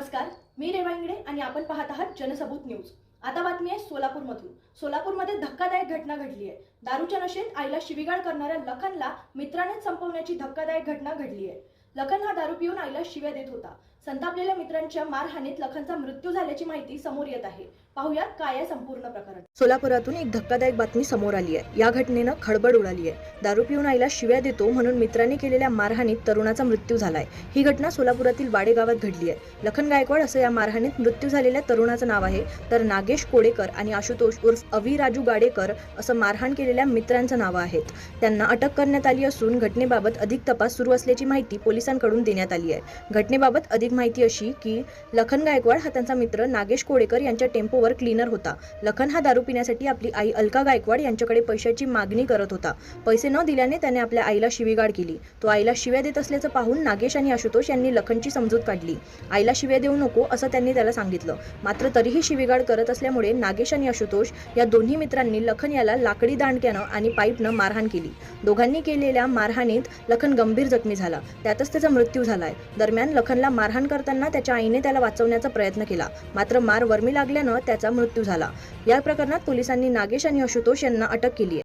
नमस्कार, मी रेवा इंगडे आणि आपण पाहत आहात जनसबूत न्यूज। आता बातमी आहे सोलापूरमधून। सोलापूरमध्ये धक्कादायक घटना घडली आहे। दारूच्या नशेत आईला शिवीगाळ करणाऱ्या लखनला मित्राने संपवण्याची धक्कादायक घटना घडली आहे। लखन हा दारू पिऊन आईला शिव्या देत होता। संतापलेल्या मित्रांच्या मारहाणीत लखनचा मृत्यू झाल्याची माहिती समोर येत आहे। पाहूयात काय आहे संपूर्ण प्रकरण। सोलापुरातून एक धक्कादायक बातमी समोर आली आहे। या घटनेनं खळबळ उडाली आहे। दारू पिऊन आईला शिव्या देतो म्हणून मित्राने केलेल्या मारहाणीत तरुणाचा मृत्यू झालाय। ही घटना सोलापुरातील वाडे गावात घडली आहे। लखन गायकवाड असं या मारहाणीत मृत्यू झालेल्या तरुणाचं नाव आहे, तर नागेश कोडेकर आणि आशुतोष उर्फ अवी राजू गाडेकर असं मारहाण केलेल्या मित्रांचं नाव आहेत। त्यांना अटक करण्यात आली असून घटनेबाबत अधिक तपास सुरू असल्याची माहिती पोलिसांकडून देण्यात आली आहे। घटनेबाबत अधिक माहिती अशी की लखन गायकवाड हा त्यांचा मित्र नागेश कोडेकर यांच्या टेम्पोवर क्लीनर होता। लखन हा दारू पिण्यासाठी आपली आई अलका गायकवाड यांच्याकडे पैशाची मागणी करत होता। पैसे न दिल्याने त्याने आपल्या आईला शिवीगाळ केली। तो आईला शिव्या देत असल्याचं पाहून नागेश आणि आशुतोष यांनी लखनची समजूत काढली। आईला शिव्या देऊ नको असं त्यांनी त्याला सांगितलं, मात्र तरीही शिवीगाळ करत असल्यामुळे नागेश आणि आशुतोष या दोन्ही मित्रांनी लखन याला लाकडी दांडक्यानं आणि पाईपनं मारहाण केली। दोघांनी केलेल्या मारहाणीत लखन गंभीर जखमी झाला, त्यातच त्याचा मृत्यू झालाय। दरम्यान लखनला मारहाण करताना त्याच्या आईने त्याला वाचवण्याचा प्रयत्न केला, मात्र मार वर्मी लागल्यानं त्याचा मृत्यू झाला। या प्रकरणात पोलिसांनी नागेश आणि आशुतोष यांना अटक केली आहे।